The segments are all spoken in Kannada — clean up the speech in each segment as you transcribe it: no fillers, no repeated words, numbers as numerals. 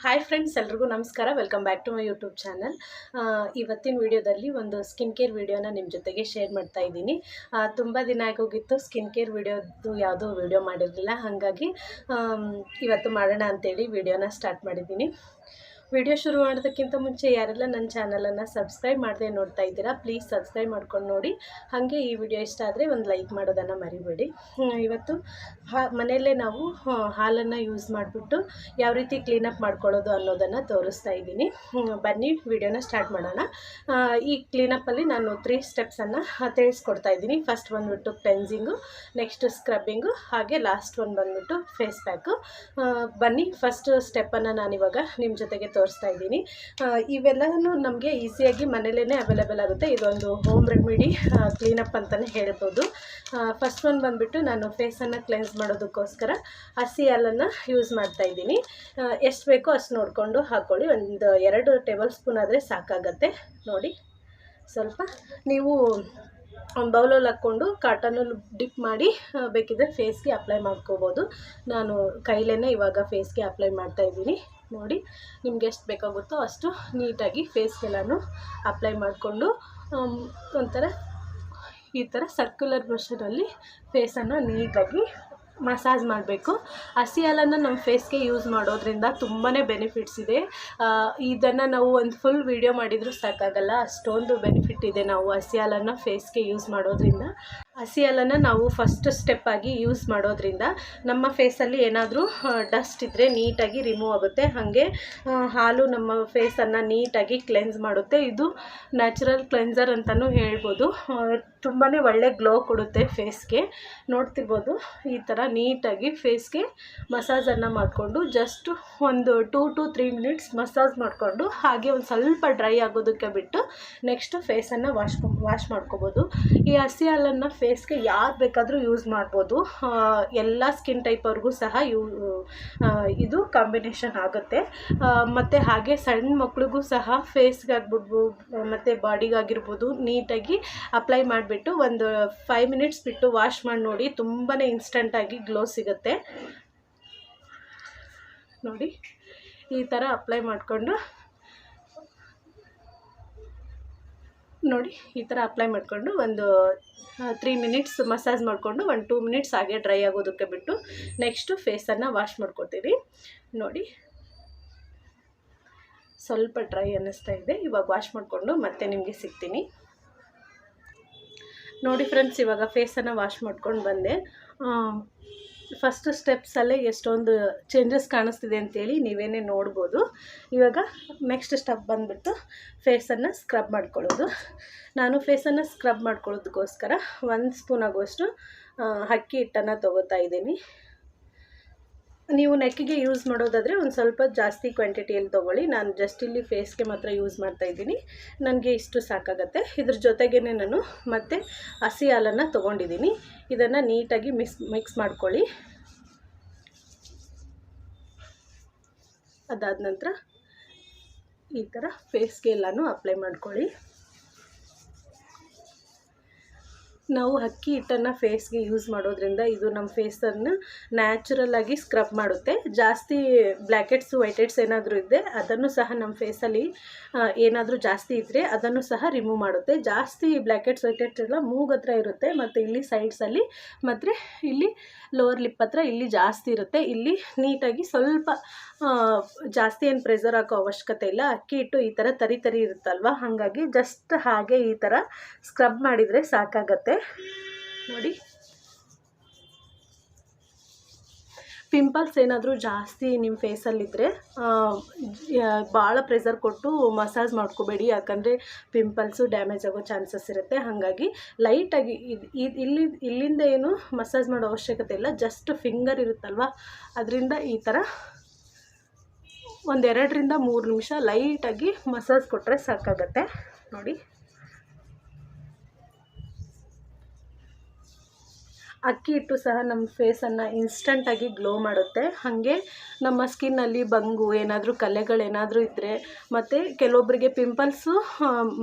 ಹಾಯ್ ಫ್ರೆಂಡ್ಸ್, ಎಲ್ರಿಗೂ ನಮಸ್ಕಾರ. Welcome back to my YouTube channel. ಇವತ್ತಿನ ವಿಡಿಯೋದಲ್ಲಿ ಒಂದು ಸ್ಕಿನ್ ಕೇರ್ ವಿಡಿಯೋನ ನಿಮ್ಮ ಜೊತೆಗೆ ಶೇರ್ ಮಾಡ್ತಾ ಇದ್ದೀನಿ. ತುಂಬ ದಿನ ಆಗೋಗಿತ್ತು ಸ್ಕಿನ್ ಕೇರ್ ವಿಡಿಯೋದು ಯಾವುದೂ ವಿಡಿಯೋ ಮಾಡಿರಲಿಲ್ಲ. ಹಾಗಾಗಿ ಇವತ್ತು ಮಾಡೋಣ ಅಂತೇಳಿ ವಿಡಿಯೋನ ಸ್ಟಾರ್ಟ್ ಮಾಡಿದ್ದೀನಿ. ವಿಡಿಯೋ ಶುರು ಮಾಡೋದಕ್ಕಿಂತ ಮುಂಚೆ ಯಾರೆಲ್ಲ ನನ್ನ ಚಾನಲನ್ನು ಸಬ್ಸ್ಕ್ರೈಬ್ ಮಾಡದೆ ನೋಡ್ತಾ ಇದ್ದೀರಾ, ಪ್ಲೀಸ್ ಸಬ್ಸ್ಕ್ರೈಬ್ ಮಾಡ್ಕೊಂಡು ನೋಡಿ. ಹಾಗೆ ಈ ವಿಡಿಯೋ ಇಷ್ಟ ಆದರೆ ಒಂದು ಲೈಕ್ ಮಾಡೋದನ್ನು ಮರಿಬೇಡಿ. ಇವತ್ತು ಮನೆಯಲ್ಲೇ ನಾವು ಹಾಲನ್ನು ಯೂಸ್ ಮಾಡಿಬಿಟ್ಟು ಯಾವ ರೀತಿ ಕ್ಲೀನಪ್ ಮಾಡ್ಕೊಳ್ಳೋದು ಅನ್ನೋದನ್ನು ತೋರಿಸ್ತಾ ಇದ್ದೀನಿ. ಬನ್ನಿ ವಿಡಿಯೋನ ಸ್ಟಾರ್ಟ್ ಮಾಡೋಣ. ಈ ಕ್ಲೀನಪ್ಪಲ್ಲಿ ನಾನು 3 ಸ್ಟೆಪ್ಸನ್ನು ತಿಳಿಸ್ಕೊಡ್ತಾ ಇದ್ದೀನಿ. ಫಸ್ಟ್ ಬಂದುಬಿಟ್ಟು ಕ್ಲೆನ್ಸಿಂಗು, ನೆಕ್ಸ್ಟ್ ಸ್ಕ್ರಬ್ಬಿಂಗು, ಹಾಗೆ ಲಾಸ್ಟ್ ಒಂದು ಬಂದುಬಿಟ್ಟು ಫೇಸ್ ಪ್ಯಾಕು. ಬನ್ನಿ ಫಸ್ಟ್ ಸ್ಟೆಪ್ಪನ್ನು ನಾನಿವಾಗ ನಿಮ್ಮ ಜೊತೆಗೆ ತೋರಿಸ್ತಾ ಇದ್ದೀನಿ. ಇವೆಲ್ಲನೂ ನಮಗೆ ಈಸಿಯಾಗಿ ಮನೆಯಲ್ಲೇ ಅವೈಲೇಬಲ್ ಆಗುತ್ತೆ. ಇದೊಂದು ಹೋಮ್ ರೆಮಿಡಿ ಕ್ಲೀನಪ್ ಅಂತಲೇ ಹೇಳ್ಬೋದು. ಫಸ್ಟ್ ಒಂದು ಬಂದುಬಿಟ್ಟು ನಾನು ಫೇಸನ್ನು ಕ್ಲೆನ್ಸ್ ಮಾಡೋದಕ್ಕೋಸ್ಕರ ಹಸಿ ಹಾಲನ್ನು ಯೂಸ್ ಮಾಡ್ತಾ ಇದ್ದೀನಿ. ಎಷ್ಟು ಬೇಕೋ ಅಷ್ಟು ನೋಡಿಕೊಂಡು ಹಾಕ್ಕೊಳ್ಳಿ. ಒಂದು 2 ಟೇಬಲ್ ಸ್ಪೂನ್ ಆದರೆ ಸಾಕಾಗತ್ತೆ. ನೋಡಿ, ಸ್ವಲ್ಪ ನೀವು ಒಂದು ಬೌಲಲ್ಲಿ ಹಾಕ್ಕೊಂಡು ಕಾಟನಲ್ಲಿ ಡಿಪ್ ಮಾಡಿ ಬೇಕಿದ್ದರೆ ಫೇಸ್ಗೆ ಅಪ್ಲೈ ಮಾಡ್ಕೋಬೋದು. ನಾನು ಕೈಲೇ ಇವಾಗ ಫೇಸ್ಗೆ ಅಪ್ಲೈ ಮಾಡ್ತಾಯಿದ್ದೀನಿ. ನೋಡಿ, ನಿಮ್ಗೆ ಎಷ್ಟು ಬೇಕಾಗುತ್ತೋ ಅಷ್ಟು ನೀಟಾಗಿ ಫೇಸ್ಗೆಲ್ಲನೂ ಅಪ್ಲೈ ಮಾಡಿಕೊಂಡು ಒಂಥರ ಈ ಥರ ಸರ್ಕ್ಯುಲರ್ ಮೋಷನಲ್ಲಿ ಫೇಸನ್ನು ನೀಟಾಗಿ ಮಸಾಜ್ ಮಾಡಬೇಕು. ಹಸಿ ಹಾಲನ್ನು ನಮ್ಮ ಫೇಸ್ಗೆ ಯೂಸ್ ಮಾಡೋದ್ರಿಂದ ತುಂಬಾ ಬೆನಿಫಿಟ್ಸ್ ಇದೆ. ಇದನ್ನು ನಾವು ಒಂದು ಫುಲ್ ವಿಡಿಯೋ ಮಾಡಿದರೂ ಸಾಕಾಗಲ್ಲ, ಅಷ್ಟೊಂದು ಬೆನಿಫಿಟ್ ಇದೆ ನಾವು ಹಸಿ ಹಾಲನ್ನು ಫೇಸ್ಗೆ ಯೂಸ್ ಮಾಡೋದ್ರಿಂದ. ಹಸಿ ಹಾಲನ್ನು ನಾವು ಫಸ್ಟ್ ಸ್ಟೆಪ್ಪಾಗಿ ಯೂಸ್ ಮಾಡೋದ್ರಿಂದ ನಮ್ಮ ಫೇಸಲ್ಲಿ ಏನಾದರೂ ಡಸ್ಟ್ ಇದ್ದರೆ ನೀಟಾಗಿ ರಿಮೂವ್ ಆಗುತ್ತೆ. ಹಾಗೆ ಹಾಲು ನಮ್ಮ ಫೇಸನ್ನು ನೀಟಾಗಿ ಕ್ಲೆನ್ಸ್ ಮಾಡುತ್ತೆ. ಇದು ನ್ಯಾಚುರಲ್ ಕ್ಲೆನ್ಸರ್ ಅಂತಲೂ ಹೇಳ್ಬೋದು. ತುಂಬಾ ಒಳ್ಳೆ ಗ್ಲೋ ಕೊಡುತ್ತೆ ಫೇಸ್ಗೆ. ನೋಡ್ತಿರ್ಬೋದು, ಈ ಥರ ನೀಟಾಗಿ ಫೇಸ್ಗೆ ಮಸಾಜನ್ನು ಮಾಡಿಕೊಂಡು ಜಸ್ಟ್ ಒಂದು 2 to 3 ಮಿನಿಟ್ಸ್ ಮಸಾಜ್ ಮಾಡಿಕೊಂಡು ಹಾಗೆ ಒಂದು ಸ್ವಲ್ಪ ಡ್ರೈ ಆಗೋದಕ್ಕೆ ಬಿಟ್ಟು ನೆಕ್ಸ್ಟ್ ಫೇಸನ್ನು ವಾಶ್ ಮಾಡ್ಕೋಬೋದು. ಈ ಹಸಿ ಹಾಲನ್ನು ಫೇಸ್ಗೆ ಯಾರು ಬೇಕಾದರೂ ಯೂಸ್ ಮಾಡ್ಬೋದು. ಎಲ್ಲ ಸ್ಕಿನ್ ಟೈಪವ್ರಿಗೂ ಸಹ ಇದು ಕಾಂಬಿನೇಷನ್ ಆಗುತ್ತೆ. ಮತ್ತು ಹಾಗೆ ಸಣ್ಣ ಮಕ್ಳಿಗೂ ಸಹ ಫೇಸ್ಗೆ ಆಗ್ಬಿಡ್ಬೋದು ಮತ್ತು ಬಾಡಿಗಾಗಿರ್ಬೋದು ನೀಟಾಗಿ ಅಪ್ಲೈ ಮಾಡಿಬಿಟ್ಟು ಒಂದು 5 ಮಿನಿಟ್ಸ್ ಬಿಟ್ಟು ವಾಶ್ ಮಾಡಿ ನೋಡಿ, ತುಂಬಾ ಇನ್ಸ್ಟಂಟಾಗಿ ಗ್ಲೋ ಸಿಗುತ್ತೆ. ನೋಡಿ, ಈ ಥರ ಅಪ್ಲೈ ಮಾಡಿಕೊಂಡು ನೋಡಿ ಈ ಥರ ಅಪ್ಲೈ ಮಾಡಿಕೊಂಡು ಒಂದು 3 ಮಿನಿಟ್ಸ್ ಮಸಾಜ್ ಮಾಡಿಕೊಂಡು ಒಂದು 2 ಮಿನಿಟ್ಸ್ ಹಾಗೆ ಡ್ರೈ ಆಗೋದಕ್ಕೆ ಬಿಟ್ಟು ನೆಕ್ಸ್ಟು ಫೇಸನ್ನು ವಾಶ್ ಮಾಡ್ಕೊತೀವಿ. ನೋಡಿ, ಸ್ವಲ್ಪ ಡ್ರೈ ಅನ್ನಿಸ್ತಾ ಇದೆ. ಇವಾಗ ವಾಶ್ ಮಾಡಿಕೊಂಡು ಮತ್ತೆ ನಿಮಗೆ ಸಿಗ್ತೀನಿ. ನೋಡಿ ಫ್ರೆಂಡ್ಸ್, ಇವಾಗ ಫೇಸನ್ನು ವಾಶ್ ಮಾಡ್ಕೊಂಡು ಬಂದೆ. ಫಸ್ಟ್ ಸ್ಟೆಪ್ಸಲ್ಲೇ ಎಷ್ಟೊಂದು ಚೇಂಜಸ್ ಕಾಣಿಸ್ತಿದೆ ಅಂತೇಳಿ ನೀವೇನೇ ನೋಡ್ಬೋದು. ಇವಾಗ ನೆಕ್ಸ್ಟ್ ಸ್ಟೆಪ್ ಬಂದುಬಿಟ್ಟು ಫೇಸನ್ನು ಸ್ಕ್ರಬ್ ಮಾಡ್ಕೊಳ್ಳೋದು. ನಾನು ಫೇಸನ್ನು ಸ್ಕ್ರಬ್ ಮಾಡ್ಕೊಳ್ಳೋದಕ್ಕೋಸ್ಕರ 1 ಸ್ಪೂನ್ ಆಗುವಷ್ಟು ಅಕ್ಕಿ ಹಿಟ್ಟನ್ನು ತೊಗೋತಾ ಇದ್ದೀನಿ. ನೀವು ನೆಕ್ಕಿಗೆ ಯೂಸ್ ಮಾಡೋದಾದರೆ ಒಂದು ಸ್ವಲ್ಪ ಜಾಸ್ತಿ ಕ್ವಾಂಟಿಟಿಯಲ್ಲಿ ತೊಗೊಳ್ಳಿ. ನಾನು ಜಸ್ಟ್ ಇಲ್ಲಿ ಫೇಸ್ಗೆ ಮಾತ್ರ ಯೂಸ್ ಮಾಡ್ತಾಯಿದ್ದೀನಿ. ನನಗೆ ಇಷ್ಟು ಸಾಕಾಗತ್ತೆ. ಇದ್ರ ಜೊತೆಗೇ ನಾನು ಮತ್ತೆ ಹಸಿ ಹಾಲನ್ನು ತೊಗೊಂಡಿದ್ದೀನಿ. ಇದನ್ನು ನೀಟಾಗಿ ಮಿಕ್ಸ್ ಮಾಡ್ಕೊಳ್ಳಿ. ಅದಾದ ನಂತರ ಈ ಥರ ಫೇಸ್ಗೆ ಎಲ್ಲನೂ ಅಪ್ಲೈ ಮಾಡ್ಕೊಳ್ಳಿ. ನಾವು ಅಕ್ಕಿ ಹಿಟ್ಟನ್ನು ಫೇಸ್ಗೆ ಯೂಸ್ ಮಾಡೋದ್ರಿಂದ ಇದು ನಮ್ಮ ಫೇಸನ್ನು ನ್ಯಾಚುರಲ್ಲಾಗಿ ಸ್ಕ್ರಬ್ ಮಾಡುತ್ತೆ. ಜಾಸ್ತಿ ಬ್ಲ್ಯಾಕ್ ಹೆಡ್ಸು ವೈಟ್ ಹೆಡ್ಸ್ ಏನಾದರೂ ಇದ್ದರೆ ಅದನ್ನು ಸಹ ನಮ್ಮ ಫೇಸಲ್ಲಿ ಏನಾದರೂ ಜಾಸ್ತಿ ಇದ್ದರೆ ಅದನ್ನು ಸಹ ರಿಮೂವ್ ಮಾಡುತ್ತೆ. ಜಾಸ್ತಿ ಬ್ಲ್ಯಾಕ್ ಹೆಡ್ಸ್ ವೈಟ್ ಹೆಡ್ಸ್ ಎಲ್ಲ ಮೂಗು ಹತ್ರ ಇರುತ್ತೆ, ಮತ್ತು ಇಲ್ಲಿ ಸೈಡ್ಸಲ್ಲಿ ಮತ್ತು ಇಲ್ಲಿ ಲೋವರ್ ಲಿಪ್ ಹತ್ರ ಇಲ್ಲಿ ಜಾಸ್ತಿ ಇರುತ್ತೆ. ಇಲ್ಲಿ ನೀಟಾಗಿ ಸ್ವಲ್ಪ ಜಾಸ್ತಿ ಏನು ಪ್ರೆಷರ್ ಹಾಕೋ ಅವಶ್ಯಕತೆ ಇಲ್ಲ. ಅಕ್ಕಿ ಹಿಟ್ಟು ಈ ಥರ ತರಿ ಇರುತ್ತಲ್ವ, ಹಾಗಾಗಿ ಜಸ್ಟ್ ಹಾಗೆ ಈ ಥರ ಸ್ಕ್ರಬ್ ಮಾಡಿದರೆ ಸಾಕಾಗತ್ತೆ. ನೋಡಿ, ಪಿಂಪಲ್ಸ್ ಏನಾದರೂ ಜಾಸ್ತಿ ನಿಮ್ಮ ಫೇಸಲ್ಲಿದ್ದರೆ ಭಾಳ ಪ್ರೆಷರ್ ಕೊಟ್ಟು ಮಸಾಜ್ ಮಾಡ್ಕೋಬೇಡಿ, ಯಾಕಂದರೆ ಪಿಂಪಲ್ಸು ಡ್ಯಾಮೇಜ್ ಆಗೋ ಚಾನ್ಸಸ್ ಇರುತ್ತೆ. ಹಾಗಾಗಿ ಲೈಟಾಗಿ ಇಲ್ಲಿಂದ ಏನು ಮಸಾಜ್ ಮಾಡೋ ಅವಶ್ಯಕತೆ ಇಲ್ಲ. ಜಸ್ಟ್ ಫಿಂಗರ್ ಇರುತ್ತಲ್ವ, ಅದರಿಂದ ಈ ಥರ ಒಂದು 2 ರಿಂದ 3 ನಿಮಿಷ ಲೈಟಾಗಿ ಮಸಾಜ್ ಕೊಟ್ಟರೆ ಸಾಕಾಗತ್ತೆ. ನೋಡಿ, ಅಕ್ಕಿ ಹಿಟ್ಟು ಸಹ ನಮ್ಮ ಫೇಸನ್ನು ಇನ್ಸ್ಟಂಟಾಗಿ ಗ್ಲೋ ಮಾಡುತ್ತೆ. ಹಾಗೆ ನಮ್ಮ ಸ್ಕಿನ್ನಲ್ಲಿ ಬಂಗು ಏನಾದರೂ ಕಲೆಗಳೇನಾದರೂ ಇದ್ದರೆ, ಮತ್ತು ಕೆಲವೊಬ್ಬರಿಗೆ ಪಿಂಪಲ್ಸು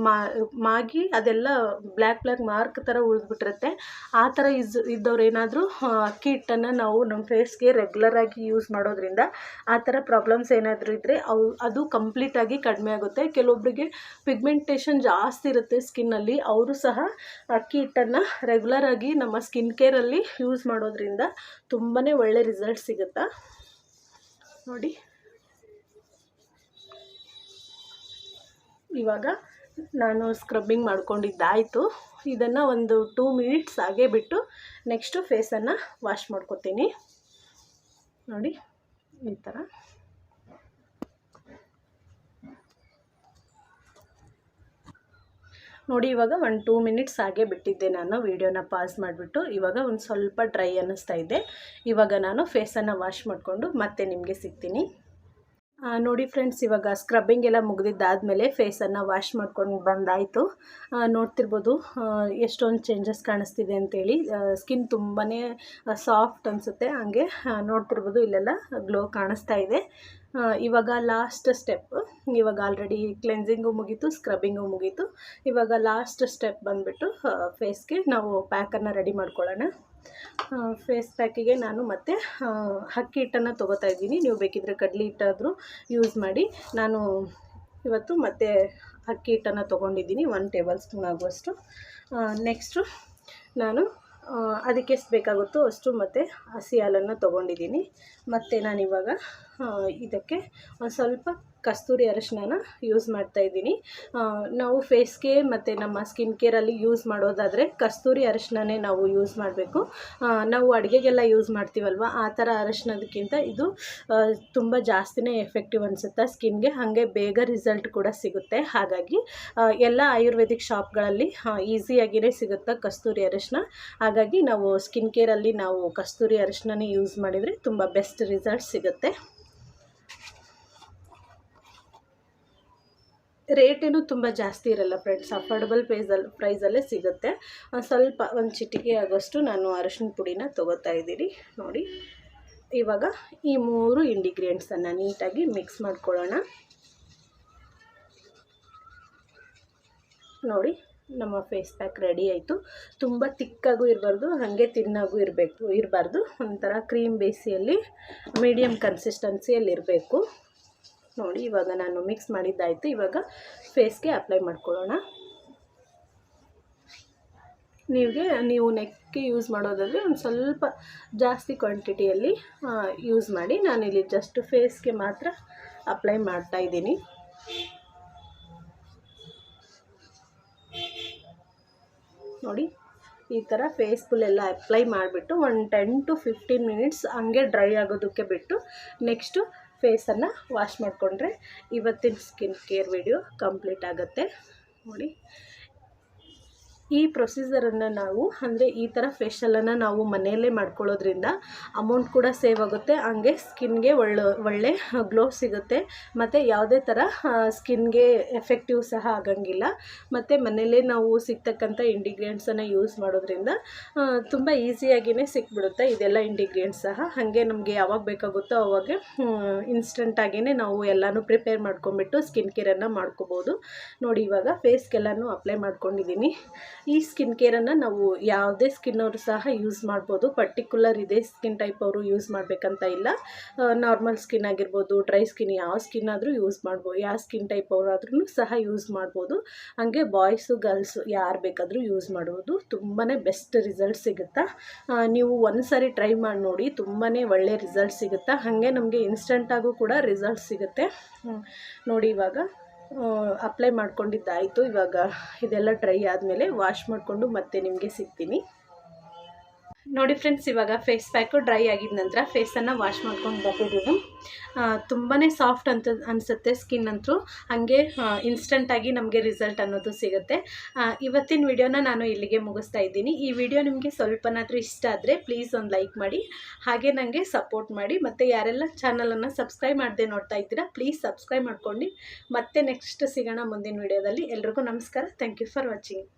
ಮಾಗಿ ಅದೆಲ್ಲ ಬ್ಲ್ಯಾಕ್ ಮಾರ್ಕ್ ಥರ ಉಳಿದ್ಬಿಟ್ಟಿರುತ್ತೆ. ಆ ಥರ ಇದ್ದವ್ರು ಏನಾದರೂ ಅಕ್ಕಿ ಹಿಟ್ಟನ್ನು ನಾವು ನಮ್ಮ ಫೇಸ್ಗೆ ರೆಗ್ಯುಲರಾಗಿ ಯೂಸ್ ಮಾಡೋದ್ರಿಂದ ಆ ಥರ ಪ್ರಾಬ್ಲಮ್ಸ್ ಏನಾದರೂ ಇದ್ದರೆ ಅದು ಕಂಪ್ಲೀಟಾಗಿ ಕಡಿಮೆ ಆಗುತ್ತೆ. ಕೆಲವೊಬ್ಬರಿಗೆ ಪಿಗ್ಮೆಂಟೇಷನ್ ಜಾಸ್ತಿ ಇರುತ್ತೆ ಸ್ಕಿನ್ನಲ್ಲಿ, ಅವರು ಸಹ ಅಕ್ಕಿ ಹಿಟ್ಟನ್ನು ರೆಗ್ಯುಲರಾಗಿ ನಮ್ಮ ಸ್ಕಿನ್ ಕೇರಲ್ಲಿ ಯೂಸ್ ಮಾಡೋದ್ರಿಂದ ತುಂಬಾ ಒಳ್ಳೆ ರಿಸಲ್ಟ್ ಸಿಗುತ್ತಾ. ನೋಡಿ, ಇವಾಗ ನಾನು ಸ್ಕ್ರಬ್ಬಿಂಗ್ ಮಾಡ್ಕೊಂಡಿದ್ದಾಯಿತು. ಇದನ್ನು ಒಂದು 2 ಮಿನಿಟ್ಸ್ ಹಾಗೆ ಬಿಟ್ಟು ನೆಕ್ಸ್ಟು ಫೇಸನ್ನು ವಾಶ್ ಮಾಡ್ಕೊತೀನಿ. ನೋಡಿ, ಈ ಥರ ನೋಡಿ. ಇವಾಗ ಒಂದು 2 ಮಿನಿಟ್ಸ್ ಹಾಗೆ ಬಿಟ್ಟಿದ್ದೆ ನಾನು, ವೀಡಿಯೋನ ಪಾಸ್ ಮಾಡಿಬಿಟ್ಟು. ಇವಾಗ ಒಂದು ಸ್ವಲ್ಪ ಡ್ರೈ ಅನ್ನಿಸ್ತಾ ಇದೆ. ಇವಾಗ ನಾನು ಫೇಸನ್ನು ವಾಶ್ ಮಾಡಿಕೊಂಡು ಮತ್ತೆ ನಿಮಗೆ ಸಿಗ್ತೀನಿ. ನೋಡಿ ಫ್ರೆಂಡ್ಸ್, ಇವಾಗ ಸ್ಕ್ರಬ್ಬಿಂಗ್ ಎಲ್ಲ ಮುಗಿದಿದ್ದಾದಮೇಲೆ ಫೇಸನ್ನು ವಾಶ್ ಮಾಡ್ಕೊಂಡು ಬಂದಾಯಿತು. ನೋಡ್ತಿರ್ಬೋದು ಎಷ್ಟೊಂದು ಚೇಂಜಸ್ ಕಾಣಿಸ್ತಿದೆ ಅಂತೇಳಿ. ಸ್ಕಿನ್ ತುಂಬಾ ಸಾಫ್ಟ್ ಅನಿಸುತ್ತೆ. ಹಾಗೆ ನೋಡ್ತಿರ್ಬೋದು ಇಲ್ಲೆಲ್ಲ ಗ್ಲೋ ಕಾಣಿಸ್ತಾ ಇದೆ. ಇವಾಗ ಲಾಸ್ಟ್ ಸ್ಟೆಪ್, ಇವಾಗ ಆಲ್ರೆಡಿ ಕ್ಲೆನ್ಸಿಂಗು ಮುಗೀತು, ಸ್ಕ್ರಬ್ಬಿಂಗು ಮುಗೀತು. ಇವಾಗ ಲಾಸ್ಟ್ ಸ್ಟೆಪ್ ಬಂದುಬಿಟ್ಟು ಫೇಸ್ಗೆ ನಾವು ಪ್ಯಾಕನ್ನು ರೆಡಿ ಮಾಡ್ಕೊಳ್ಳೋಣ. ಫೇಸ್ ಪ್ಯಾಕಿಗೆ ನಾನು ಮತ್ತೆ ಅಕ್ಕಿ ಹಿಟ್ಟನ್ನು ತೊಗೋತಾ ಇದ್ದೀನಿ. ನೀವು ಬೇಕಿದ್ದರೆ ಕಡಲೆ ಹಿಟ್ಟಾದರೂ ಯೂಸ್ ಮಾಡಿ. ನಾನು ಇವತ್ತು ಮತ್ತೆ ಅಕ್ಕಿ ಹಿಟ್ಟನ್ನು ತೊಗೊಂಡಿದ್ದೀನಿ 1 ಟೇಬಲ್ ಸ್ಪೂನ್ ಆಗುವಷ್ಟು. ನೆಕ್ಸ್ಟು ನಾನು ಅದಕ್ಕೆ ಎಷ್ಟು ಬೇಕಾಗುತ್ತೋ ಅಷ್ಟು ಮತ್ತು ಹಸಿ ಹಾಲನ್ನು ತೊಗೊಂಡಿದ್ದೀನಿ. ಮತ್ತು ನಾನಿವಾಗ ಇದಕ್ಕೆ ಒಂದು ಸ್ವಲ್ಪ ಕಸ್ತೂರಿ ಅರಿಶಿನ ಯೂಸ್ ಮಾಡ್ತಾಯಿದ್ದೀನಿ. ನಾವು ಫೇಸ್ಗೆ ಮತ್ತು ನಮ್ಮ ಸ್ಕಿನ್ ಕೇರಲ್ಲಿ ಯೂಸ್ ಮಾಡೋದಾದರೆ ಕಸ್ತೂರಿ ಅರಿಶಿಣನೇ ನಾವು ಯೂಸ್ ಮಾಡಬೇಕು. ನಾವು ಅಡುಗೆಗೆಲ್ಲ ಯೂಸ್ ಮಾಡ್ತೀವಲ್ವ, ಆ ಥರ ಅರಿಶಿಣದಕ್ಕಿಂತ ಇದು ತುಂಬ ಜಾಸ್ತಿನೇ ಎಫೆಕ್ಟಿವ್ ಅನಿಸುತ್ತೆ ಸ್ಕಿನ್ಗೆ. ಹಾಗೆ ಬೇಗ ರಿಸಲ್ಟ್ ಕೂಡ ಸಿಗುತ್ತೆ. ಹಾಗಾಗಿ ಎಲ್ಲ ಆಯುರ್ವೇದಿಕ್ ಶಾಪ್ಗಳಲ್ಲಿ ಈಸಿಯಾಗಿಯೇ ಸಿಗುತ್ತೆ ಕಸ್ತೂರಿ ಅರಿಶಿನ. ಹಾಗಾಗಿ ನಾವು ಸ್ಕಿನ್ ಕೇರಲ್ಲಿ ನಾವು ಕಸ್ತೂರಿ ಅರಿಶಿಣನೇ ಯೂಸ್ ಮಾಡಿದರೆ ತುಂಬ ಬೆಸ್ಟ್ ರಿಸಲ್ಟ್ ಸಿಗುತ್ತೆ. ರೇಟೇನು ತುಂಬ ಜಾಸ್ತಿ ಇರಲ್ಲ ಫ್ರೆಂಡ್ಸ್, ಅಫೋರ್ಡಬಲ್ ಪ್ರೈಸಲ್ಲೇ ಸಿಗುತ್ತೆ. ಸ್ವಲ್ಪ ಒಂದು ಚಿಟಿಕೆ ಆಗೋಷ್ಟು ನಾನು ಅರಿಶಿನ ಪುಡಿನ ತೊಗೋತಾ ಇದ್ದೀನಿ. ನೋಡಿ, ಇವಾಗ ಈ 3 ಇಂಗ್ರೀಡಿಯೆಂಟ್ಸನ್ನು ನೀಟಾಗಿ ಮಿಕ್ಸ್ ಮಾಡ್ಕೊಳ್ಳೋಣ. ನೋಡಿ, ನಮ್ಮ ಫೇಸ್ ಪ್ಯಾಕ್ ರೆಡಿ ಆಯಿತು. ತುಂಬ ತಿಕ್ಕಾಗೂ ಇರಬಾರ್ದು, ಹಾಗೆ ತಿನ್ನಾಗೂ ಇರಬಾರ್ದು. ಒಂಥರ ಕ್ರೀಮ್ ಬೇಸಿಯಲ್ಲಿ ಮೀಡಿಯಮ್ ಕನ್ಸಿಸ್ಟೆನ್ಸಿಯಲ್ಲಿ ಇರಬೇಕು. ನೋಡಿ, ಇವಾಗ ನಾನು ಮಿಕ್ಸ್ ಮಾಡಿದ್ದಾಯಿತು. ಇವಾಗ ಫೇಸ್ಗೆ ಅಪ್ಲೈ ಮಾಡ್ಕೊಳ್ಳೋಣ. ನೀವು ನೆಕ್ಗೆ ಯೂಸ್ ಮಾಡೋದಾದರೆ ಒಂದು ಸ್ವಲ್ಪ ಜಾಸ್ತಿ ಕ್ವಾಂಟಿಟಿಯಲ್ಲಿ ಯೂಸ್ ಮಾಡಿ. ನಾನಿಲ್ಲಿ ಜಸ್ಟ್ ಫೇಸ್ಗೆ ಮಾತ್ರ ಅಪ್ಲೈ ಮಾಡ್ತಾಯಿದ್ದೀನಿ. ನೋಡಿ, ಈ ಥರ ಫೇಸ್ ಫುಲ್ಲೆಲ್ಲ ಅಪ್ಲೈ ಮಾಡಿಬಿಟ್ಟು ಒಂದು 10 to 15 ಮಿನಿಟ್ಸ್ ಹಂಗೆ ಡ್ರೈ ಆಗೋದಕ್ಕೆ ಬಿಟ್ಟು ನೆಕ್ಸ್ಟು ಫೇಸನ್ನು ವಾಶ್ ಮಾಡಿಕೊಂಡ್ರೆ ಇವತ್ತಿನ ಸ್ಕಿನ್ ಕೇರ್ ವಿಡಿಯೋ ಕಂಪ್ಲೀಟ್ ಆಗುತ್ತೆ. ನೋಡಿ, ಈ ಪ್ರೊಸೀಜರನ್ನು ನಾವು ಅಂದರೆ ಈ ಥರ ಫೇಶಿಯಲನ್ನು ನಾವು ಮನೆಯಲ್ಲೇ ಮಾಡ್ಕೊಳ್ಳೋದ್ರಿಂದ ಅಮೌಂಟ್ ಕೂಡ ಸೇವ್ ಆಗುತ್ತೆ. ಹಂಗೆ ಸ್ಕಿನ್ಗೆ ಒಳ್ಳೆ ಗ್ಲೋ ಸಿಗುತ್ತೆ. ಮತ್ತು ಯಾವುದೇ ಥರ ಸ್ಕಿನ್ಗೆ ಎಫೆಕ್ಟಿವ್ ಸಹ ಆಗಂಗಿಲ್ಲ. ಮತ್ತು ಮನೆಯಲ್ಲೇ ನಾವು ಸಿಗ್ತಕ್ಕಂಥ ಇಂಗ್ರೀಡಿಯೆಂಟ್ಸನ್ನು ಯೂಸ್ ಮಾಡೋದ್ರಿಂದ ತುಂಬ ಈಸಿಯಾಗಿಯೇ ಸಿಕ್ಬಿಡುತ್ತೆ ಇದೆಲ್ಲ ಇಂಗ್ರೀಡಿಯೆಂಟ್ಸ್ ಸಹ. ಹಾಗೆ ನಮಗೆ ಯಾವಾಗ ಬೇಕಾಗುತ್ತೋ ಅವಾಗ ಇನ್ಸ್ಟಂಟಾಗಿಯೇ ನಾವು ಎಲ್ಲನೂ ಪ್ರಿಪೇರ್ ಮಾಡ್ಕೊಂಬಿಟ್ಟು ಸ್ಕಿನ್ ಕೇರನ್ನು ಮಾಡ್ಕೋಬೋದು. ನೋಡಿ, ಇವಾಗ ಫೇಸ್ಗೆಲ್ಲನೂ ಅಪ್ಲೈ ಮಾಡ್ಕೊಂಡಿದ್ದೀನಿ. ಈ ಸ್ಕಿನ್ ಕೇರನ್ನು ನಾವು ಯಾವುದೇ ಸ್ಕಿನ್ನವರು ಸಹ ಯೂಸ್ ಮಾಡ್ಬೋದು. ಪರ್ಟಿಕ್ಯುಲರ್ ಇದೇ ಸ್ಕಿನ್ ಟೈಪ್ ಅವರು ಯೂಸ್ ಮಾಡಬೇಕಂತ ಇಲ್ಲ. ನಾರ್ಮಲ್ ಸ್ಕಿನ್ ಆಗಿರ್ಬೋದು, ಡ್ರೈ ಸ್ಕಿನ್, ಯಾವ ಸ್ಕಿನ್ ಆದರೂ ಯೂಸ್ ಮಾಡ್ಬೋದು. ಯಾವ ಸ್ಕಿನ್ ಟೈಪ್ ಅವರಾದ್ರೂ ಸಹ ಯೂಸ್ ಮಾಡ್ಬೋದು. ಹಾಗೆ ಬಾಯ್ಸು ಗರ್ಲ್ಸು ಯಾರು ಬೇಕಾದರೂ ಯೂಸ್ ಮಾಡ್ಬೋದು. ತುಂಬಾ ಬೆಸ್ಟ್ ರಿಸಲ್ಟ್ ಸಿಗುತ್ತಾ. ನೀವು ಒಂದು ಸಾರಿ ಟ್ರೈ ಮಾಡಿ ನೋಡಿ, ತುಂಬಾ ಒಳ್ಳೆ ರಿಸಲ್ಟ್ ಸಿಗುತ್ತಾ. ಹಾಗೆ ನಮಗೆ ಇನ್ಸ್ಟಂಟಾಗೂ ಕೂಡ ರಿಸಲ್ಟ್ ಸಿಗುತ್ತೆ. ನೋಡಿ, ಇವಾಗ ಅಪ್ಲೈ ಮಾಡ್ಕೊಂಡಿದ್ದಾಯಿತು. ಇವಾಗ ಇದೆಲ್ಲ ಡ್ರೈ ಆದಮೇಲೆ ವಾಶ್ ಮಾಡಿಕೊಂಡು ಮತ್ತೆ ನಿಮಗೆ ಸಿಗ್ತೀನಿ. ನೋಡಿ ಫ್ರೆಂಡ್ಸ್, ಇವಾಗ ಫೇಸ್ ಪ್ಯಾಕು ಡ್ರೈ ಆಗಿದ ನಂತರ ಫೇಸನ್ನು ವಾಶ್ ಮಾಡ್ಕೊಂಡು ಬಂದಿದ್ದೀನಿ. ತುಂಬಾ ಸಾಫ್ಟ್ ಅನಿಸುತ್ತೆ ಸ್ಕಿನ್ ಅಂತೂ. ಹಾಗೆ ಇನ್ಸ್ಟಂಟಾಗಿ ನಮಗೆ ರಿಸಲ್ಟ್ ಅನ್ನೋದು ಸಿಗುತ್ತೆ. ಇವತ್ತಿನ ವಿಡಿಯೋನ ನಾನು ಇಲ್ಲಿಗೆ ಮುಗಿಸ್ತಾ ಇದ್ದೀನಿ. ಈ ವಿಡಿಯೋ ನಿಮಗೆ ಸ್ವಲ್ಪನಾದರೂ ಇಷ್ಟ ಆದರೆ ಪ್ಲೀಸ್ ಒಂದು ಲೈಕ್ ಮಾಡಿ, ಹಾಗೆ ನನಗೆ ಸಪೋರ್ಟ್ ಮಾಡಿ. ಮತ್ತು ಯಾರೆಲ್ಲ ಚಾನಲನ್ನು ಸಬ್ಸ್ಕ್ರೈಬ್ ಮಾಡದೆ ನೋಡ್ತಾ ಇದ್ದೀರಾ ಪ್ಲೀಸ್ ಸಬ್ಸ್ಕ್ರೈಬ್ ಮಾಡ್ಕೊಂಡು ಮತ್ತೆ ನೆಕ್ಸ್ಟ್ ಸಿಗೋಣ ಮುಂದಿನ ವಿಡಿಯೋದಲ್ಲಿ. ಎಲ್ರಿಗೂ ನಮಸ್ಕಾರ. Thank you for watching.